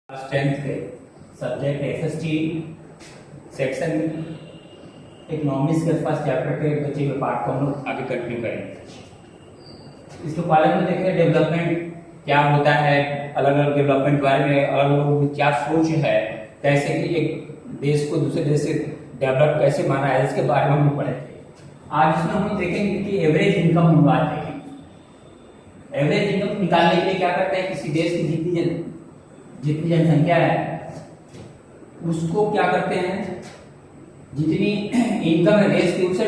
Class 10th के subject SST section economics के first chapter के बचे हुए पार्ट को हम लोग आगे कंटिन्यू करेंगे। इसके बारे में देखें डेवलपमेंट क्या होता है, अलग अलग डेवलपमेंट के बारे में अलग अलग क्या सोच है, कैसे कि एक देश को दूसरे देश से डेवलप कैसे माना है, इसके बारे में हम लोग पढ़ेंगे। आज इसमें हम देखेंगे कि एवरेज इनकम हम बात देखेंगे। एवरेज इनकम निकालने के लिए क्या करते हैं, किसी देश की जितनी जनसंख्या है उसको क्या करते हैं, जितनी इनकम है देश की उससे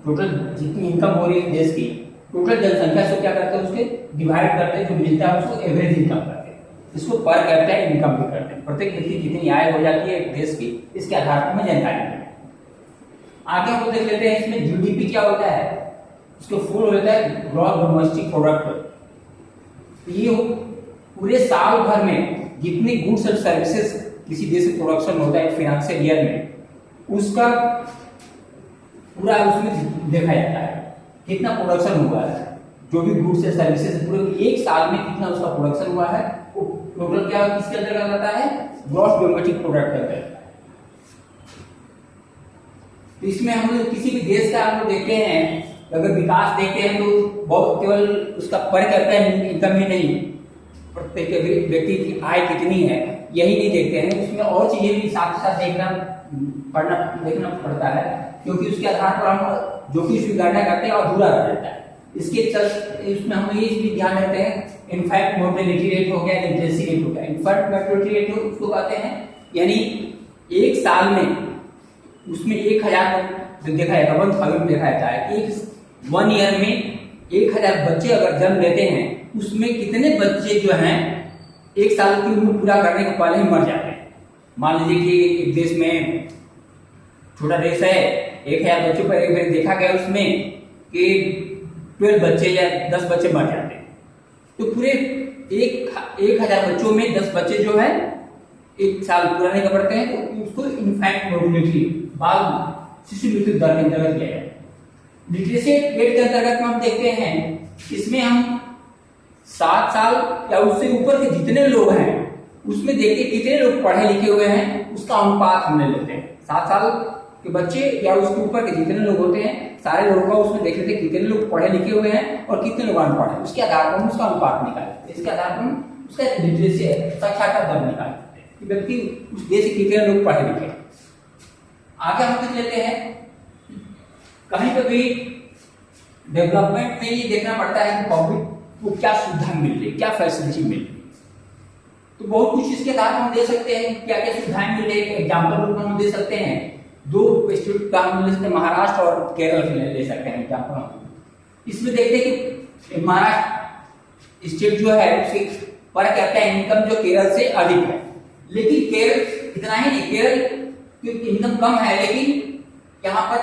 टोटल जितनी इनकम हो रही है देश की टोटल जनसंख्या से क्या करते हैं उसके डिवाइड करते हैं, जो मिलता है उसको एवरेज इनकम करते हैं। इसको पर कैपिटा इनकम भी करते हैं। प्रत्येक व्यक्ति कितनी आय हो जाती है एक देश की, इसके आधार पर हमें जानकारी मिलती है। आगे हम देख लेते हैं इसमें जीडीपी क्या होता है, उसको फुल होता है ग्रॉस डोमेस्टिक प्रोडक्ट। ये पूरे साल भर में जितने गुड्स एंड सर्विसेज किसी देश में प्रोडक्शन होता है फाइनेंशियल ईयर में, उसका पूरा उसमें देखा जाता है कितना प्रोडक्शन हुआ है, जो भी गुड्स एंड सर्विसेज पूरे एक साल में कितना उसका प्रोडक्शन हुआ है, वो टोटल क्या किसके अंतर्गत आता है, ग्रॉस डोमेस्टिक प्रोडक्ट के अंतर्गत। तो इसमें हम लोग किसी भी देश का हम लोग देखते हैं, अगर विकास देखते हैं तो बहुत केवल उसका पर कैपिटा इनकम ही नहीं, प्रत्येक व्यक्ति की आय कितनी है यही नहीं देखते हैं, उसमें और चीजें भी साथ साथ देखना पड़ता है, क्योंकि उसके आधार पर हम जो भी स्वीकारना करते हैं और अधूरा रह जाता है। इसके चलते इसमें हम ये भी ध्यान रखते हैं, इनफैक्ट मोर्टेलिटी रेट हो गया, लिटरेसी रेट हो गया। इनफैक्ट मोर्टेलिटी रेट उसको कहते हैं, यानी एक साल में उसमें 1000 देखा जाता है, 1000 देखा जाता है, एक 1 ईयर में 1000 बच्चे अगर जन्म लेते हैं, उसमें कितने बच्चे जो हैं एक साल की उम्र पूरा करने के पहले ही मर जाते हैं। मान लीजिए कि एक देश में छोटा देश है, 1000 बच्चों पर एक बार देखा गया उसमें कि 12 बच्चे या 10 बच्चे मर जाते हैं। तो पूरे 1000 बच्चों में 10 बच्चे जो है एक साल पूरा नहीं कर पड़ते हैं, तो उसको इनफैक्ट मोर्टेलिटी बाल शिशु मृत्यु दर के अंतर्गत किया जाए। लिटरेसी रेट के अंतर्गत हम देखते हैं, इसमें हम 7 साल या उससे ऊपर के जितने लोग हैं उसमें देखते कितने लोग पढ़े लिखे हुए हैं, उसका अनुपात हमने लेते हैं। 7 साल के बच्चे या उसके ऊपर के जितने लोग होते हैं सारे लोगों का उसमें देख लेते हैं कितने लोग पढ़े लिखे हुए हैं और कितने लोग अनपढ़ हैं, उसके आधार पर हम उसका अनुपात निकालते हैं। इसके आधार पर हम उसका लिटरेसी साक्षरता दर निकालते हैं कि व्यक्ति उस देश के कितने लोग पढ़े लिखे हैं। आगे हम देख लेते हैं, कहीं पर भी डेवलपमेंट में ये देखना पड़ता है कि पब्लिक को क्या सुविधा मिल रही, क्या फैसिलिटी मिल रही। तो बहुत कुछ इसके आधार पर हम दे सकते हैं, क्या क्या सुविधाएं मिल रही है। एग्जाम्पल रूप में हम दे सकते हैं, 2 स्टेट का हम ले सकते हैं, महाराष्ट्र और केरल ले सकते हैं एग्जाम्पल। इसमें देखते हैं कि महाराष्ट्र स्टेट जो है उसकी पर कैपिटा इनकम जो केरल से अधिक है, लेकिन केरल इतना ही नहीं, केरल की इनकम कम है, लेकिन यहाँ पर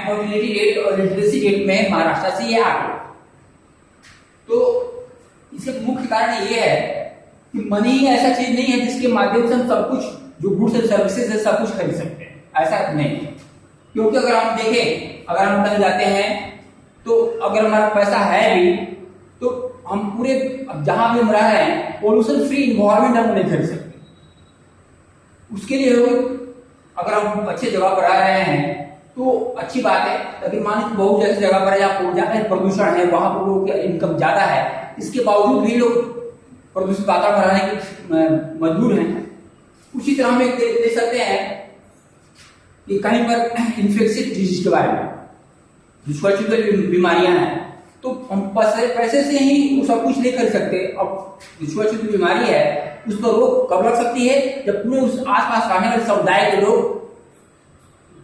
मोर्टेलिटी रेट और लिटरेसी रेट में महाराष्ट्र से ये आगे। तो इसके मुख्य कारण ये है कि मनी ऐसा चीज नहीं है जिसके माध्यम से हम सब कुछ जो गुड्स एंड सर्विसेज है सब कुछ खरीद सकते हैं, ऐसा नहीं है। क्योंकि अगर हम देखें, अगर हम कहीं जाते हैं तो अगर हमारा पैसा है भी तो हम पूरे जहां भी हम रह रहे हैं पोल्यूशन फ्री इन्वायरमेंट हम नहीं खरीद सकते। उसके लिए अगर हम अच्छे जगह पर रह रहे हैं तो अच्छी बात है, लेकिन मान लीजिए बहुत ऐसी जगह पर जहाँ प्रदूषण है, वहां पर लोगों की इनकम ज्यादा है, इसके बावजूद भी लोग प्रदूषित वातावरण रहने के मजबूर हैं। उसी तरह हम दे सकते हैं कि कहीं पर इन्फेक्शियस डिजीज के बारे में, जो छोटी बीमारियां हैं, तो हम पैसे से ही सब कुछ नहीं कर सकते। अब जो छोटी बीमारी है उस पर रोक कब लग सकती है, जब पूरे उस आसपास रहने वाले समुदाय के लोग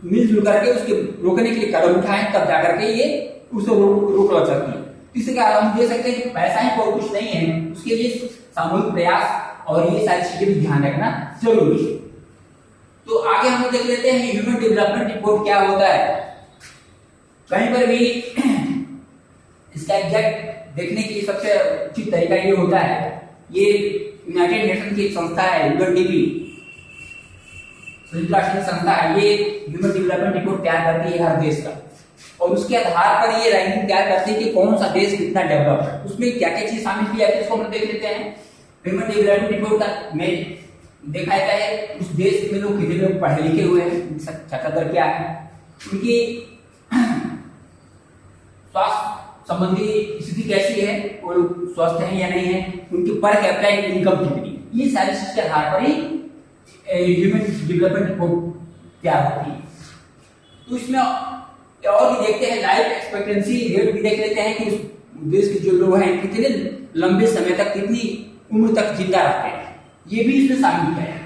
मिलजुल करके उसके रोकने के लिए कदम उठाएं, तब जाकर के ये उसे रोक लग सकती है। इससे क्या हम दे सकते हैं कि पैसा ही बहुत कुछ नहीं है, उसके लिए सामूहिक प्रयास और ये सारी चीजें भी ध्यान रखना जरूरी है। तो आगे हम देख लेते हैं ह्यूमन डेवलपमेंट रिपोर्ट क्या होता है। कहीं पर भी इसका एग्जैक्ट देखने की सबसे उचित तरीका ये होता है, ये यूनाइटेड नेशन की एक संस्था है यूएनडीपी संस्था है, ये ह्यूमन डेवलपमेंट रिपोर्ट तैयार करती है हर देश का, और उसके आधार पर ये रैंकिंग तैयार करती है कि कौन सा देश कितना डेवलप है, उसमें क्या क्या चीज शामिल किया है इसको हम देख लेते हैं। ह्यूमन डेवलपमेंट रिपोर्ट में देखा जाता है उस देश में लोग कितने लोग पढ़े लिखे हुए हैं, साक्षरता दर क्या है, उनकी स्वास्थ्य संबंधी स्थिति कैसी है, वो लोग स्वस्थ हैं या नहीं है, उनकी पर कैपिटा इनकम कितनी, ये सारी चीज के आधार पर ही ह्यूमन डेवलपमेंट रिपोर्ट तैयार होती है। तो इसमें और भी देखते हैं, लाइफ एक्सपेक्टेंसी रेट भी देख लेते हैं कि उस देश के जो लोग हैं कितने लंबे समय तक, कितनी उम्र तक जिंदा रहते हैं, ये भी इसमें शामिल किया जाता है।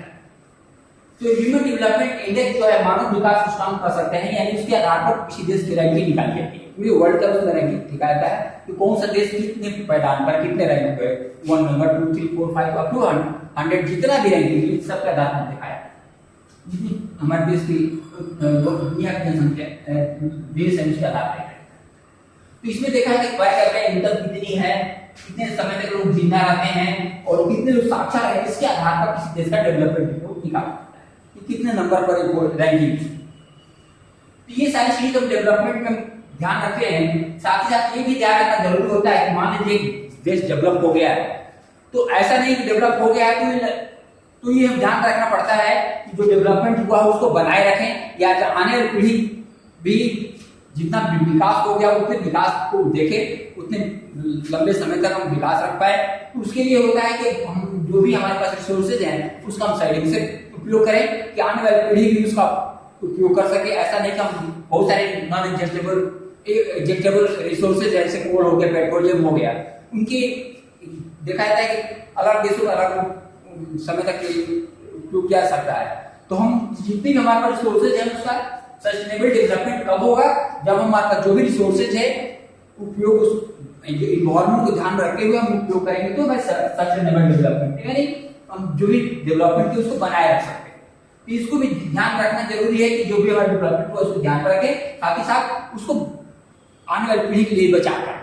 तो ह्यूमन डेवलपमेंट इंडेक्स जो है मानव विकास सूचकांक कर सकते हैं, यानी उसके आधार पर किसी देश की रैंकिंग निकाली जाती है। पूरी वर्ल्ड का उसमें रैंकिंग दिखाता है कि कौन सा देश कितने पैदान पर कितने रैंक पे, 1 नंबर 2 3 4 5 अप टू 100 जितना भी रैंकिंग है सबके आधार पर दिखाया है। जितनी हमारे देश की दुनिया की जनसंख्या देश है उसके आधार पर। तो इसमें देखा है कि पर कैपिटा इनकम कितनी है, कितने समय तक लोग जिंदा रहते हैं और कितने लोग साक्षर है, इसके आधार पर किसी देश का डेवलपमेंट रिपोर्ट निकाला जाता है कि कितने नंबर पर रैंकिंग। तो ये सारी चीजें जब डेवलपमेंट में ध्यान रखते हैं, साथ ही साथ ये भी ध्यान रखना जरूरी होता है कि मान लीजिए देश डेवलप हो गया है, तो ऐसा नहीं कि डेवलप हो गया है तो ये ध्यान रखना पड़ता है कि जो डेवलपमेंट हुआ है उसको बनाए रखें, या आने वाली पीढ़ी भी जितना विकास हो गया उतने विकास को देखे, उतने लंबे समय तक हम विकास रख पाए। तो उसके लिए होता है कि हम जो भी हमारे पास रिसोर्सेज हैं उसका हम सही से उपयोग करें कि आने वाली पीढ़ी भी उसका उपयोग कर सके। ऐसा नहीं कि हम बहुत सारे नॉन एग्जेक्टेबल रिसोर्सेज जैसे कोल हो गया, पेट्रोलियम हो गया, उनकी देखा जाता है कि अलग देशों में अलग समय तक उपयोग किया जा सकता है। तो हम जितनी भी हमारे पास रिसोर्सेज है उसका सस्टेनेबल डेवलपमेंट कब होगा, जब हमारे पास जो भी रिसोर्सेज है उपयोग उस इन्वायरमेंट को ध्यान में रखते हुए हम उपयोग करेंगे, तो भाई सस्टेनेबल डेवलपमेंट यानी हम जो भी डेवलपमेंट है उसको बनाए रख सकते हैं। तो इसको भी ध्यान रखना जरूरी है कि जो भी हमारा डेवलपमेंट हो उसको ध्यान रखें, साथ ही साथ उसको आने वाली पीढ़ी के लिए बचा कर।